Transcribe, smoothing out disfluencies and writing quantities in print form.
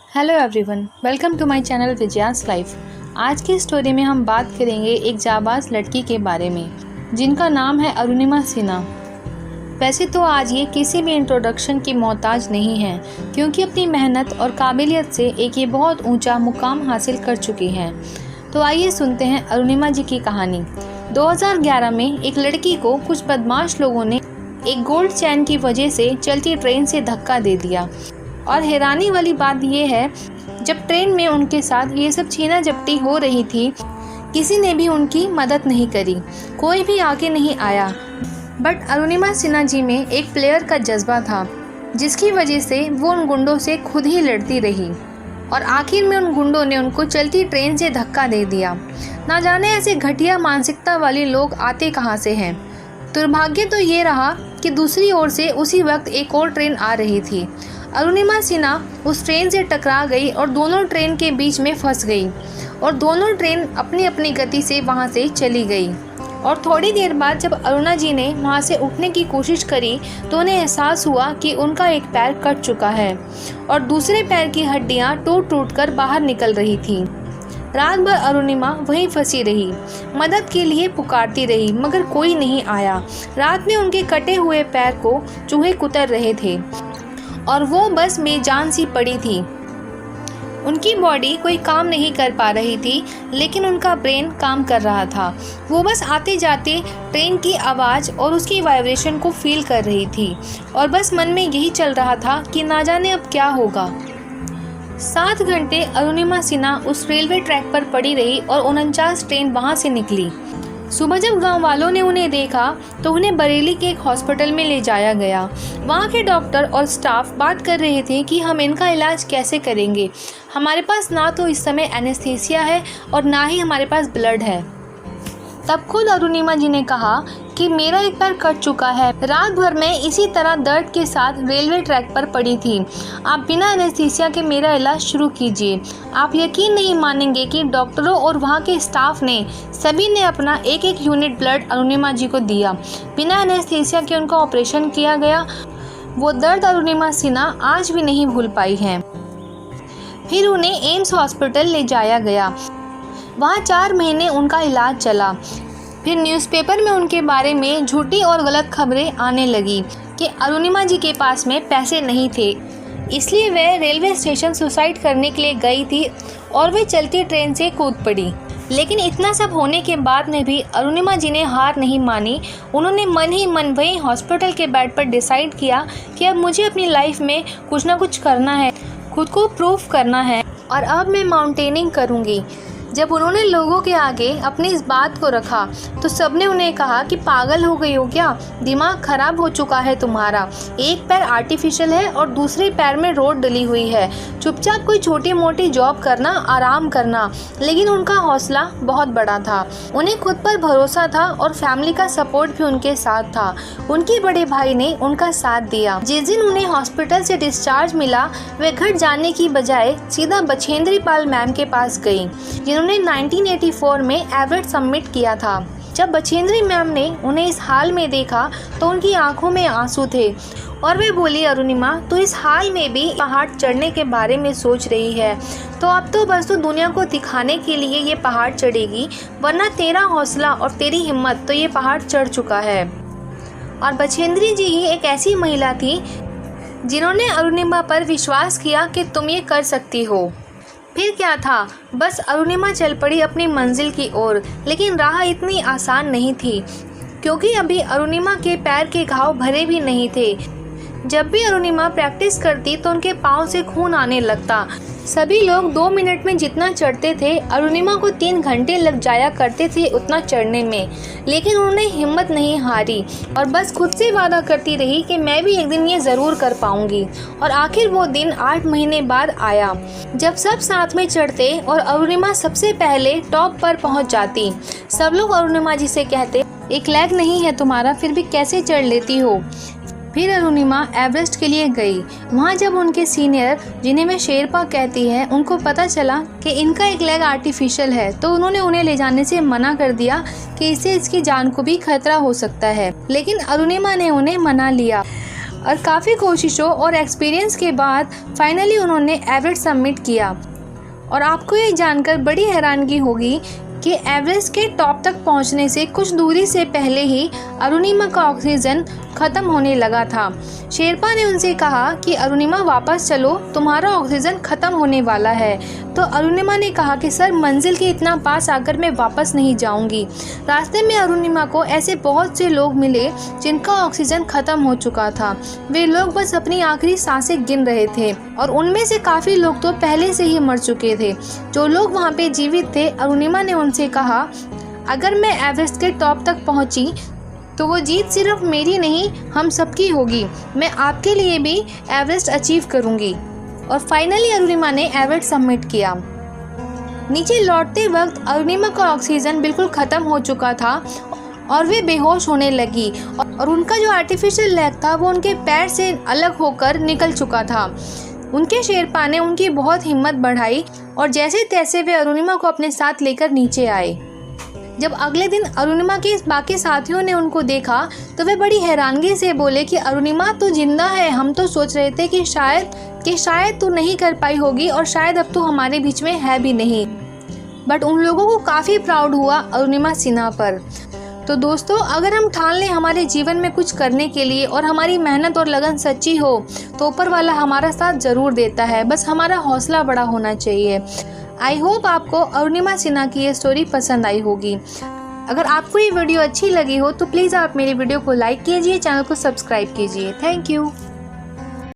Hello everyone, welcome to my channel Vijaya's life. आज की story में हम बात करेंगे एक जाबाज लड़की के बारे में जिनका नाम है अरुणिमा सिन्हा। वैसे तो आज ये किसी भी इंट्रोडक्शन की मोहताज नहीं है क्योंकि अपनी मेहनत और काबिलियत से एक ये बहुत ऊंचा मुकाम हासिल कर चुकी हैं। तो आइए सुनते हैं अरुणिमा जी की कहानी। 2011 में एक लड़की को कुछ बदमाश लोगों ने एक गोल्ड चैन की वजह से चलती ट्रेन से धक्का दे दिया। और हैरानी वाली बात यह है, जब ट्रेन में उनके साथ ये सब छीना झपटी हो रही थी, किसी ने भी उनकी मदद नहीं करी, कोई भी आगे नहीं आया। बट अरुणिमा सिन्हा जी में एक प्लेयर का जज्बा था जिसकी वजह से वो उन गुंडों से खुद ही लड़ती रही और आखिर में उन गुंडों ने उनको चलती ट्रेन से धक्का दे दिया। ना जाने ऐसे घटिया मानसिकता वाले लोग आते कहाँ से हैं। दुर्भाग्य तो ये रहा कि दूसरी ओर से उसी वक्त एक और ट्रेन आ रही थी। अरुणिमा सिन्हा उस ट्रेन से टकरा गई और दोनों ट्रेन के बीच में फंस गई और दोनों ट्रेन अपनी अपनी गति से वहां से चली गई। और थोड़ी देर बाद जब अरुणा जी ने वहां से उठने की कोशिश करी तो उन्हें एहसास हुआ कि उनका एक पैर कट चुका है और दूसरे पैर की हड्डियां टूट टूट कर बाहर निकल रही थी। रात भर अरुणिमा वहीं फंसी रही, मदद के लिए पुकारती रही मगर कोई नहीं आया। रात में उनके कटे हुए पैर को चूहे कुतर रहे थे और वो बस बेजान सी पड़ी थी। उनकी बॉडी कोई काम नहीं कर पा रही थी लेकिन उनका ब्रेन काम कर रहा था। वो बस आते जाते ट्रेन की आवाज़ और उसकी वाइब्रेशन को फील कर रही थी और बस मन में यही चल रहा था कि ना जाने अब क्या होगा। 7 घंटे अरुणिमा सिन्हा उस रेलवे ट्रैक पर पड़ी रही और 49 ट्रेन वहाँ से निकली। सुबह जब गांव वालों ने उन्हें देखा तो उन्हें बरेली के एक हॉस्पिटल में ले जाया गया। वहां के डॉक्टर और स्टाफ बात कर रहे थे कि हम इनका इलाज कैसे करेंगे। हमारे पास ना तो इस समय एनेस्थीसिया है और ना ही हमारे पास ब्लड है। तब खुद अरुणिमा जी ने कहा कि मेरा एक पैर कट चुका है। रात भर मैं इसी तरह दर्द के साथ रेलवे ट्रैक पर पड़ी थी। आप बिना एनेस्थीसिया के मेरा इलाज शुरू कीजिए। आप यकीन नहीं मानेंगे कि डॉक्टरों और वहाँ के स्टाफ ने सभी ने अपना एक एक यूनिट ब्लड अरुणिमा जी को दिया। बिना एनेस्थीसिया के उनका ऑपरेशन किया गया। वो दर्द अरुणिमा सिन्हा आज भी नहीं भूल पाई है। फिर उन्हें एम्स हॉस्पिटल ले जाया गया। वहाँ 4 महीने उनका इलाज चला। फिर न्यूज़पेपर में उनके बारे में झूठी और गलत खबरें आने लगी कि अरुणिमा जी के पास में पैसे नहीं थे, इसलिए वह रेलवे स्टेशन सुसाइड करने के लिए गई थी और वे चलती ट्रेन से कूद पड़ी। लेकिन इतना सब होने के बाद में भी अरुणिमा जी ने हार नहीं मानी। उन्होंने मन ही मन वहीं हॉस्पिटल के बेड पर डिसाइड किया कि अब मुझे अपनी लाइफ में कुछ ना कुछ करना है, खुद को प्रूव करना है और अब मैं माउंटेनिंग करूँगी। जब उन्होंने लोगों के आगे अपनी इस बात को रखा तो सबने उन्हें कहा कि पागल हो गई हो क्या, दिमाग खराब हो चुका है तुम्हारा। एक पैर आर्टिफिशियल है और दूसरे पैर में रोड डली हुई है। चुपचाप कोई छोटी मोटी जॉब करना, आराम करना। लेकिन उनका हौसला बहुत बड़ा था, उन्हें खुद पर भरोसा था और फैमिली का सपोर्ट भी उनके साथ था। उनके बड़े भाई ने उनका साथ दिया। जिस दिन उन्हें हॉस्पिटल से डिस्चार्ज मिला वे घर जाने की बजाय सीधा बछेंद्री पाल मैम के पास गई जिन्होंने 1984 में एवरेट सबमिट किया था। जब बछेंद्री मैम ने उन्हें इस हाल में देखा तो उनकी आंखों में आंसू थे और वे बोली, अरुणिमा तो इस हाल में भी पहाड़ चढ़ने के बारे में सोच रही है, तो अब तो बस तू दुनिया को दिखाने के लिए ये पहाड़ चढ़ेगी, वरना तेरा हौसला और तेरी हिम्मत तो ये पहाड़ चढ़ चुका है। और बछेंद्री जी ही एक ऐसी महिला थी जिन्होंने अरुणिमा पर विश्वास किया कि तुम ये कर सकती हो। फिर क्या था, बस अरुणिमा चल पड़ी अपनी मंजिल की ओर। लेकिन राह इतनी आसान नहीं थी क्योंकि अभी अरुणिमा के पैर के घाव भरे भी नहीं थे। जब भी अरुणिमा प्रैक्टिस करती तो उनके पाँव से खून आने लगता। सभी लोग 2 मिनट में जितना चढ़ते थे अरुणिमा को 3 घंटे लग जाया करते थे उतना चढ़ने में। लेकिन उन्होंने हिम्मत नहीं हारी और बस खुद से वादा करती रही कि मैं भी एक दिन ये ज़रूर कर पाऊंगी। और आखिर वो दिन 8 महीने बाद आया जब सब साथ में चढ़ते और अरुणिमा सबसे पहले टॉप पर पहुंच जाती। सब लोग अरुणिमा जी से कहते, एक लेग नहीं है तुम्हारा, फिर भी कैसे चढ़ लेती हो। फिर अरुणिमा एवरेस्ट के लिए गई। वहाँ जब उनके सीनियर, जिन्हें मैं शेरपा कहती है, उनको पता चला कि इनका एक लेग आर्टिफिशियल है तो उन्होंने उन्हें ले जाने से मना कर दिया कि इससे इसकी जान को भी खतरा हो सकता है। लेकिन अरुणिमा ने उन्हें मना लिया। और काफ़ी कोशिशों और एक्सपीरियंस के बाद फाइनली उन्होंने एवरेस्ट सबमिट किया। और आपको ये जानकर बड़ी हैरानगी होगी कि एवरेस्ट के टॉप तक पहुंचने से कुछ दूरी से पहले ही अरुणिमा का ऑक्सीजन ख़त्म होने लगा था। शेरपा ने उनसे कहा कि अरुणिमा वापस चलो, तुम्हारा ऑक्सीजन ख़त्म होने वाला है। तो अरुणिमा ने कहा कि सर मंजिल के इतना पास आकर मैं वापस नहीं जाऊंगी। रास्ते में अरुणिमा को ऐसे बहुत से लोग मिले जिनका ऑक्सीजन ख़त्म हो चुका था। वे लोग बस अपनी आखिरी सांसें गिन रहे थे और उनमें से काफ़ी लोग तो पहले से ही मर चुके थे। जो लोग वहाँ पे जीवित थे, अरुणिमा ने उनसे कहा, अगर मैं एवरेस्ट के टॉप तक पहुँची तो वो जीत सिर्फ मेरी नहीं, हम सबकी होगी। मैं आपके लिए भी एवरेस्ट अचीव करूँगी। और फाइनली अरुणिमा ने एवरेस्ट सबमिट किया। नीचे लौटते वक्त अरुणिमा का ऑक्सीजन बिल्कुल ख़त्म हो चुका था और वे बेहोश होने लगी और उनका जो आर्टिफिशियल लेग था वो उनके पैर से अलग होकर निकल चुका था। उनके शेरपा ने उनकी बहुत हिम्मत बढ़ाई और जैसे तैसे वे अरुणिमा को अपने साथ लेकर नीचे आए। जब अगले दिन अरुणिमा के बाकी साथियों ने उनको देखा तो वे बड़ी हैरानगी से बोले कि अरुणिमा तू जिंदा है, हम तो सोच रहे थे कि शायद तू नहीं कर पाई होगी और शायद अब तू हमारे बीच में है भी नहीं। बट उन लोगों को काफ़ी प्राउड हुआ अरुणिमा सिन्हा पर। तो दोस्तों, अगर हम ठान लें हमारे जीवन में कुछ करने के लिए और हमारी मेहनत और लगन सच्ची हो तो ऊपर वाला हमारा साथ ज़रूर देता है, बस हमारा हौसला बड़ा होना चाहिए। आई होप आपको अरुणिमा सिन्हा की ये स्टोरी पसंद आई होगी। अगर आपको ये वीडियो अच्छी लगी हो तो प्लीज़ आप मेरी वीडियो को लाइक कीजिए, चैनल को सब्सक्राइब कीजिए। Thank you.